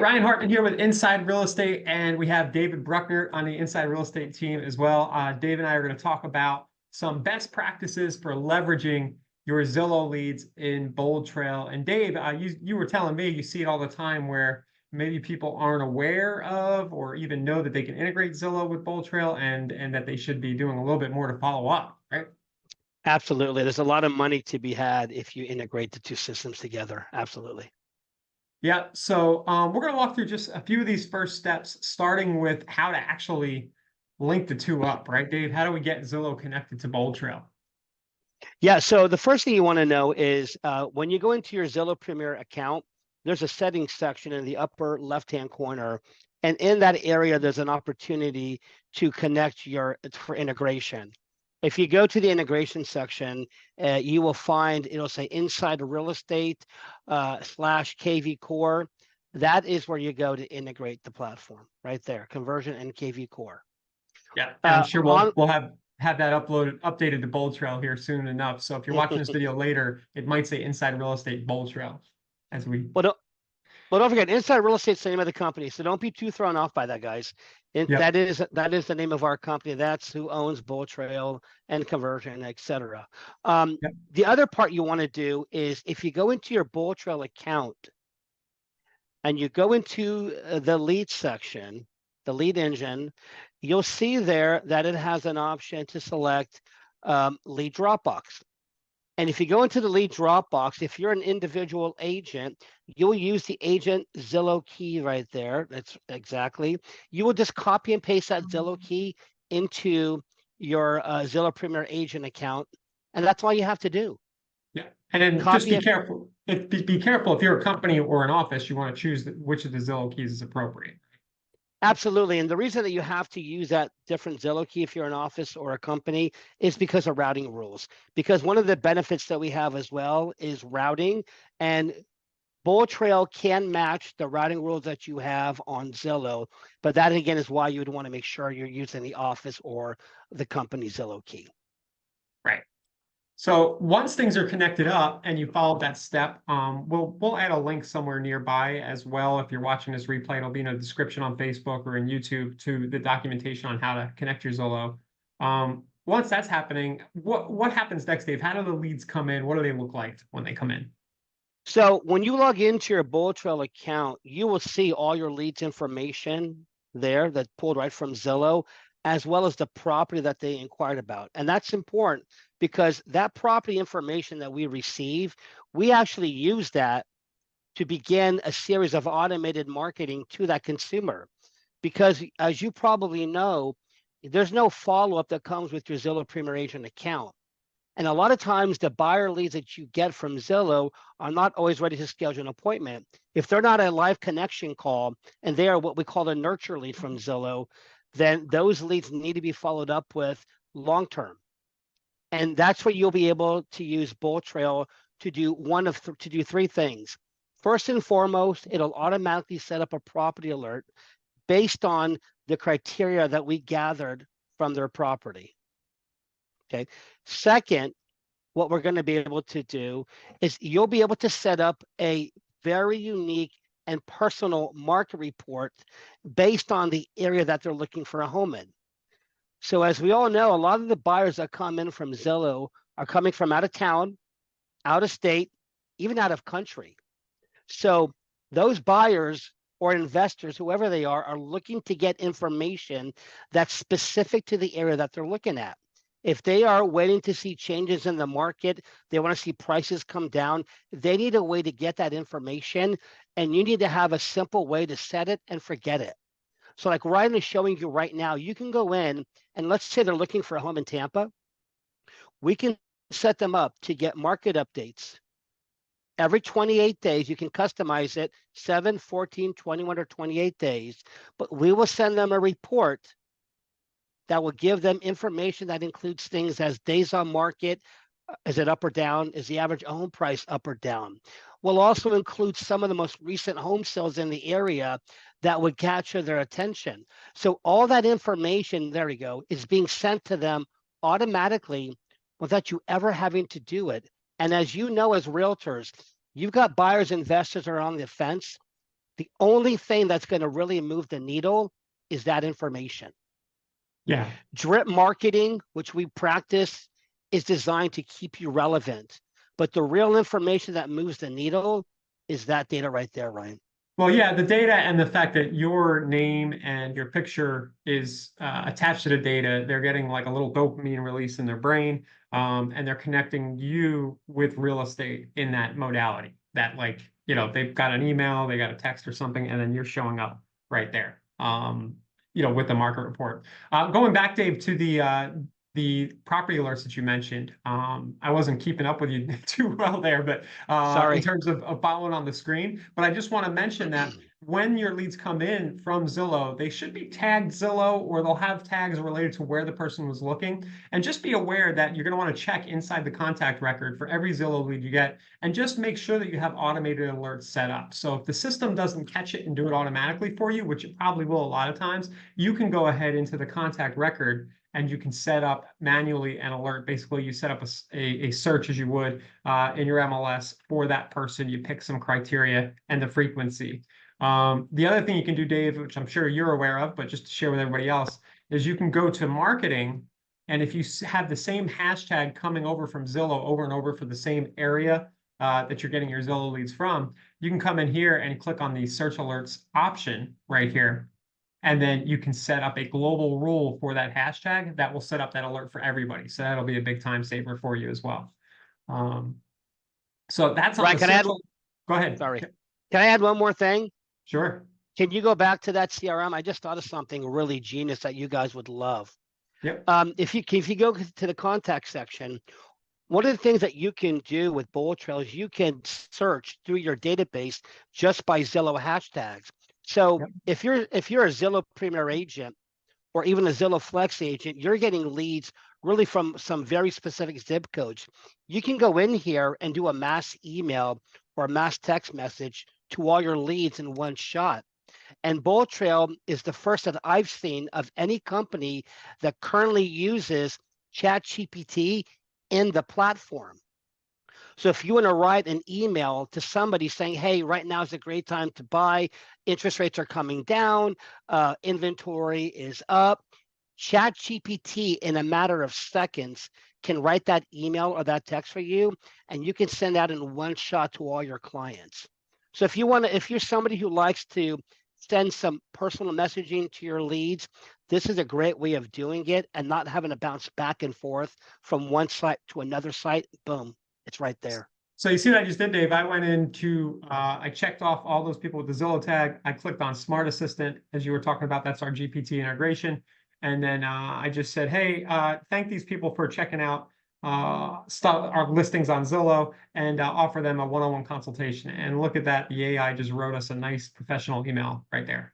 Ryan Hartman here with Inside Real Estate, and we have David Bruckner on the Inside Real Estate team as well. Dave and I are going to talk about some best practices for leveraging your Zillow leads in Bold Trail. And Dave, you were telling me you see it all the time where maybe people aren't aware of or even know that they can integrate Zillow with Bold Trail and that they should be doing a little bit more to follow up, right? Absolutely. There's a lot of money to be had if you integrate the two systems together. Absolutely. Yeah, so we're going to walk through just a few of these first steps, starting with how to actually link the two up, right, Dave? How do we get Zillow connected to Bold Trail? Yeah, so the first thing you want to know is when you go into your Zillow Premier account, there's a settings section in the upper left-hand corner. And in that area, there's an opportunity to connect for integration. If you go to the integration section, you will find, it'll say Inside Real Estate / KV Core. That is where you go to integrate the platform right there, Conversion and KV Core. Yeah, and I'm sure we'll have that updated to Bold Trail here soon enough. So if you're watching this video later, it might say Inside Real Estate Bold Trail as we. Well, don't forget, Inside Real Estate is the name of the company, so don't be too thrown off by that, guys. Yep. That is the name of our company. That's who owns Bold Trail and Conversion, etc. Yep. The other part you want to do is if you go into your Bold Trail account and you go into the lead section, the lead engine, you'll see there that it has an option to select lead Dropbox. And if you go into the lead Dropbox, if you're an individual agent, you'll use the agent Zillow key right there. That's exactly. You will just copy and paste that Zillow key into your Zillow Premier Agent account. And that's all you have to do. Yeah. And then just be careful. Be careful if you're a company or an office, you want to choose which of the Zillow keys is appropriate. Absolutely. And the reason that you have to use that different Zillow key if you're an office or a company is because of routing rules. Because one of the benefits that we have as well is routing, and Bold Trail can match the routing rules that you have on Zillow. But that again is why you would want to make sure you're using the office or the company Zillow key. Right. So once things are connected up and you follow that step, we'll add a link somewhere nearby as well. If you're watching this replay, it'll be in a description on Facebook or in YouTube to the documentation on how to connect your Zillow. Once that's happening, what happens next, Dave? How do the leads come in? What do they look like when they come in? So when you log into your Bold Trail account, you will see all your leads information there that's pulled right from Zillow, as well as the property that they inquired about. And that's important because that property information that we receive, we actually use that to begin a series of automated marketing to that consumer. Because as you probably know, there's no follow-up that comes with your Zillow Premier Agent account. And a lot of times the buyer leads that you get from Zillow are not always ready to schedule an appointment. If they're not a live connection call and they are what we call a nurture lead from Zillow, then those leads need to be followed up with long-term. And that's where you'll be able to use Bold Trail to do three things. First and foremost, it'll automatically set up a property alert based on the criteria that we gathered from their property. Okay. Second, what we're going to be able to do is you'll be able to set up a very unique and personal market report based on the area that they're looking for a home in. So as we all know, a lot of the buyers that come in from Zillow are coming from out of town, out of state, even out of country. So those buyers or investors, whoever they are looking to get information that's specific to the area that they're looking at. If they are waiting to see changes in the market, they want to see prices come down, they need a way to get that information, and you need to have a simple way to set it and forget it. So like Ryan is showing you right now, you can go in and let's say they're looking for a home in Tampa. We can set them up to get market updates. Every 28 days, you can customize it, 7, 14, 21, or 28 days, but we will send them a report that will give them information that includes things as days on market, is it up or down? Is the average home price up or down? We'll also include some of the most recent home sales in the area that would capture their attention. So all that information, there we go, is being sent to them automatically without you ever having to do it. And as you know, as realtors, you've got buyers, investors are on the fence. The only thing that's going to really move the needle is that information. Yeah. Drip marketing, which we practice, is designed to keep you relevant. But the real information that moves the needle is that data right there, Ryan. Well, yeah, the data and the fact that your name and your picture is attached to the data, they're getting like a little dopamine release in their brain, and they're connecting you with real estate in that modality. That like, they've got an email, they got a text or something, and then you're showing up right there, with the market report. Going back, Dave, to the property alerts that you mentioned. I wasn't keeping up with you too well there, but in Sorry. terms of following on the screen. But I just want to mention that when your leads come in from Zillow, they should be tagged Zillow, or they'll have tags related to where the person was looking. And just be aware that you're going to want to check inside the contact record for every Zillow lead you get, and just make sure that you have automated alerts set up. So if the system doesn't catch it and do it automatically for you, which it probably will a lot of times, you can go ahead into the contact record and you can set up manually an alert. Basically, you set up a search as you would in your MLS for that person. You pick some criteria and the frequency. The other thing you can do, Dave, which I'm sure you're aware of, but just to share with everybody else, is you can go to marketing. And if you have the same hashtag coming over from Zillow over and over for the same area that you're getting your Zillow leads from, you can come in here and click on the search alerts option right here. And then you can set up a global rule for that hashtag that will set up that alert for everybody. So that'll be a big time saver for you as well. So that's on Ryan, the social. Go ahead. Sorry. Can I add one more thing? Sure. Can you go back to that CRM? I just thought of something really genius that you guys would love. Yep. If you go to the contact section, one of the things that you can do with Bullet Trail is you can search through your database just by Zillow hashtags. So if you're a Zillow Premier Agent or even a Zillow Flex agent, you're getting leads really from some very specific zip codes. You can go in here and do a mass email or a mass text message to all your leads in one shot. And Bullet Trail is the first that I've seen of any company that currently uses ChatGPT in the platform. So if you want to write an email to somebody saying, hey, right now is a great time to buy, interest rates are coming down, inventory is up, ChatGPT in a matter of seconds can write that email or that text for you, and you can send that in one shot to all your clients. So if you're somebody who likes to send some personal messaging to your leads, this is a great way of doing it and not having to bounce back and forth from one site to another site. Boom. It's right there. So you see what I just did, Dave? I went into, I checked off all those people with the Zillow tag. I clicked on Smart Assistant, as you were talking about. That's our GPT integration. And then I just said, hey, thank these people for checking out our listings on Zillow, and offer them a one-on-one consultation. And look at that. The AI just wrote us a nice professional email right there.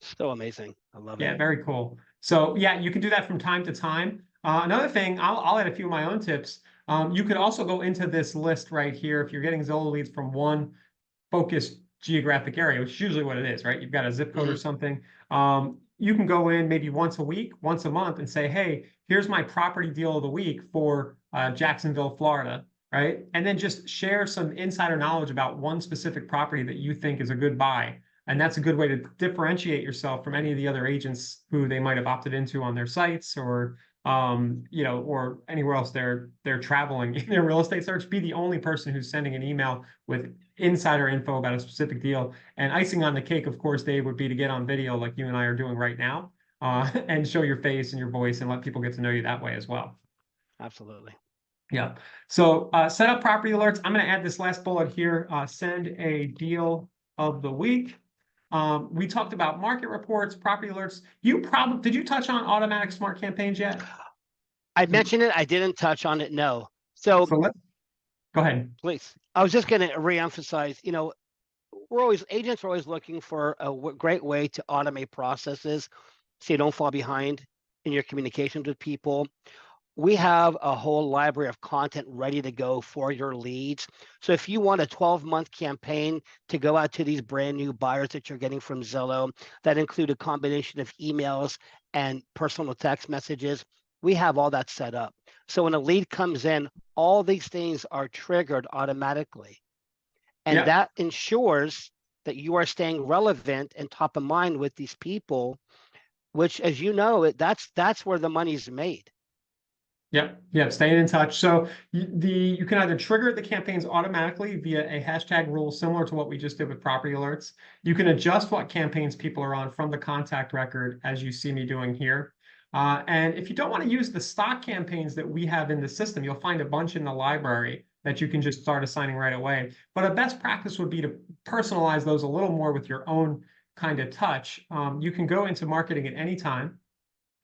So amazing. I love it. Yeah, very cool. So yeah, you can do that from time to time. Another thing, I'll add a few of my own tips. You could also go into this list right here if you're getting Zillow leads from one focused geographic area, which is usually what it is, right? You've got a zip code or something. You can go in maybe once a week, once a month, and say, hey, here's my property deal of the week for Jacksonville, Florida, right? And then just share some insider knowledge about one specific property that you think is a good buy. And that's a good way to differentiate yourself from any of the other agents who they might have opted into on their sites, or or anywhere else they're traveling in their real estate search. Be the only person who's sending an email with insider info about a specific deal. And icing on the cake, of course, Dave, would be to get on video like you and I are doing right now, and show your face and your voice and let people get to know you that way as well. Absolutely. Yeah. So set up property alerts. I'm going to add this last bullet here. Send a deal of the week. We talked about market reports, property alerts. Did you touch on automatic smart campaigns yet? I mentioned it. I didn't touch on it. No. So go ahead. Please. I was just going to reemphasize, agents are always looking for a great way to automate processes so you don't fall behind in your communications with people. We have a whole library of content ready to go for your leads. So if you want a 12-month campaign to go out to these brand new buyers that you're getting from Zillow, that include a combination of emails and personal text messages, we have all that set up. So when a lead comes in, all these things are triggered automatically. And that ensures that you are staying relevant and top of mind with these people, which, as you know, that's where the money's made. Yep, staying in touch. So you can either trigger the campaigns automatically via a hashtag rule similar to what we just did with property alerts. You can adjust what campaigns people are on from the contact record, as you see me doing here. And if you don't want to use the stock campaigns that we have in the system, you'll find a bunch in the library that you can just start assigning right away. But a best practice would be to personalize those a little more with your own kind of touch. You can go into marketing at any time,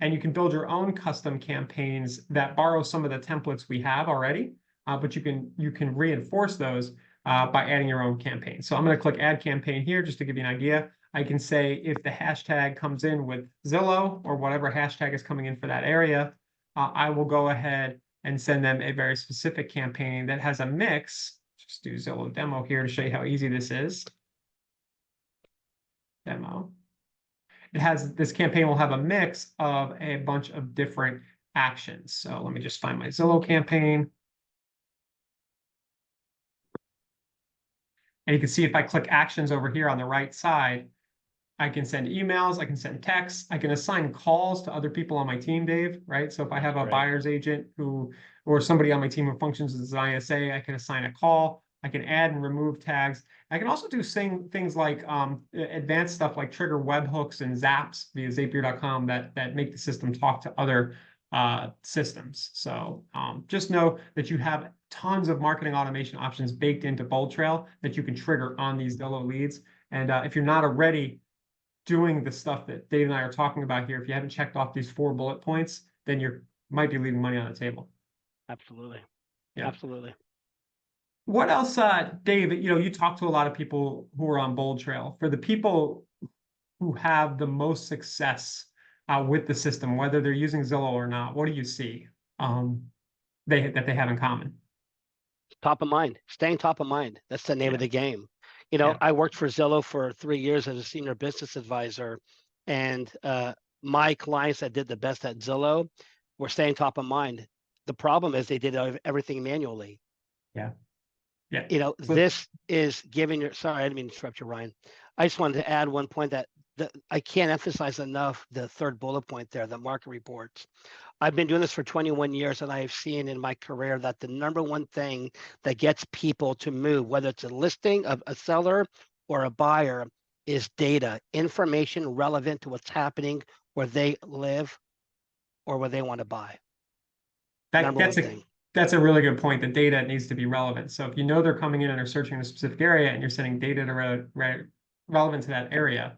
and you can build your own custom campaigns that borrow some of the templates we have already, but you can reinforce those by adding your own campaign. So I'm going to click Add Campaign here just to give you an idea. I can say if the hashtag comes in with Zillow or whatever hashtag is coming in for that area, I will go ahead and send them a very specific campaign that has a mix. Just do Zillow demo here to show you how easy this is. Demo. This campaign will have a mix of a bunch of different actions. So let me just find my Zillow campaign. And you can see if I click actions over here on the right side, I can send emails, I can send texts, I can assign calls to other people on my team, Dave, right? So if I have a buyer's agent or somebody on my team who functions as an ISA, I can assign a call. I can add and remove tags. I can also do things like advanced stuff like trigger webhooks and zaps via Zapier.com that make the system talk to other systems. So just know that you have tons of marketing automation options baked into Bold Trail that you can trigger on these Zillow leads. And if you're not already doing the stuff that Dave and I are talking about here, if you haven't checked off these 4 bullet points, then you might be leaving money on the table. Absolutely. Yeah. Absolutely. What else, Dave, you talk to a lot of people who are on Bold Trail. For the people who have the most success with the system, whether they're using Zillow or not, what do you see that they have in common? Top of mind, staying top of mind. That's the name of the game. I worked for Zillow for 3 years as a senior business advisor, and my clients that did the best at Zillow were staying top of mind. The problem is they did everything manually. Yeah. This is giving your, sorry, I didn't mean to interrupt you, Ryan. I just wanted to add one point that I can't emphasize enough, the third bullet point there, the market reports. I've been doing this for 21 years, and I have seen in my career that the number one thing that gets people to move, whether it's a listing of a seller or a buyer, is data, information relevant to what's happening where they live or where they want to buy. That's a really good point. The data needs to be relevant. So if you know they're coming in and are searching in a specific area and you're sending data to relevant to that area,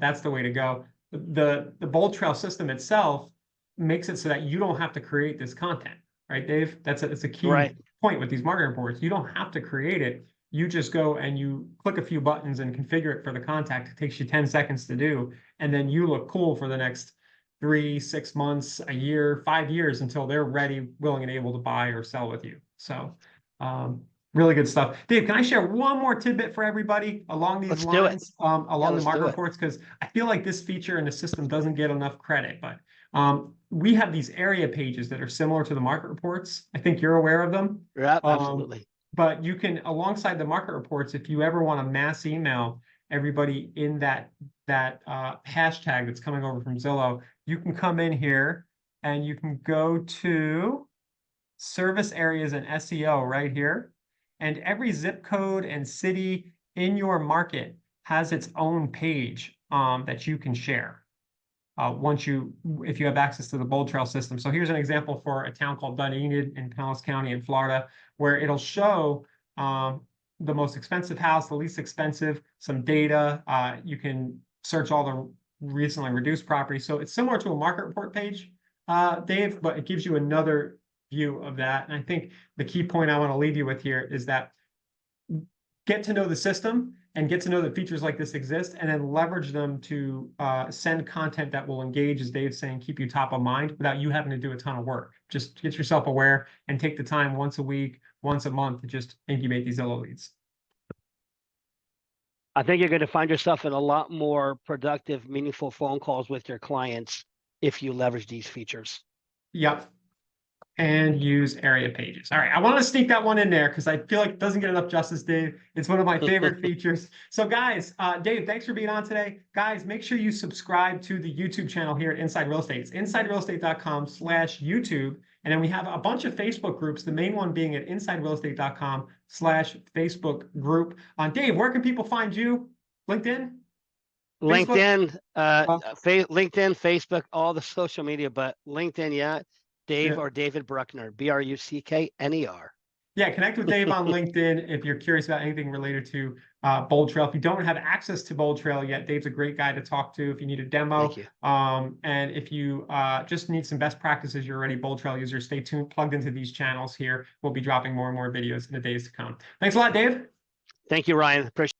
that's the way to go. The Bold Trail system itself makes it so that you don't have to create this content, right, Dave? It's a key point with these market reports. You don't have to create it. You just go and you click a few buttons and configure it for the contact. It takes you 10 seconds to do, and then you look cool for the next 3, 6 months, a year, 5 years until they're ready, willing, and able to buy or sell with you. So really good stuff. Dave, can I share one more tidbit for everybody along these lines, along the market reports? Because I feel like this feature in the system doesn't get enough credit, but we have these area pages that are similar to the market reports. I think you're aware of them. Yeah, absolutely. But you can, alongside the market reports, if you ever want to mass email everybody in that hashtag that's coming over from Zillow, you can come in here and you can go to service areas and SEO right here. And every zip code and city in your market has its own page that you can share if you have access to the Bold Trail system. So here's an example for a town called Dunedin in Pinellas County in Florida, where it'll show the most expensive house, the least expensive, some data. You can search all the recently reduced properties. So it's similar to a market report page, Dave, but it gives you another view of that. And I think the key point I want to leave you with here is that get to know the system and get to know that features like this exist, and then leverage them to send content that will engage, as Dave's saying, keep you top of mind without you having to do a ton of work. Just get yourself aware and take the time once a week, once a month to just incubate these Zillow leads. I think you're going to find yourself in a lot more productive, meaningful phone calls with your clients if you leverage these features. Yep. and use area pages. All right, I want to sneak that one in there because I feel like it doesn't get enough justice, Dave. It's one of my favorite features. So guys, Dave, thanks for being on today. Guys, make sure you subscribe to the YouTube channel here at Inside Real Estate. It's insiderealestate.com/YouTube. And then we have a bunch of Facebook groups, the main one being at insiderealestate.com/Facebook group. Dave, where can people find you? LinkedIn? LinkedIn, LinkedIn, Facebook, all the social media, but LinkedIn, yeah. Dave or David Bruckner, Bruckner. Yeah, connect with Dave on LinkedIn if you're curious about anything related to Bold Trail. If you don't have access to Bold Trail yet, Dave's a great guy to talk to if you need a demo. Thank you. And if you just need some best practices, you're already Bold Trail user, stay tuned, plugged into these channels here. We'll be dropping more and more videos in the days to come. Thanks a lot, Dave. Thank you, Ryan. Appreciate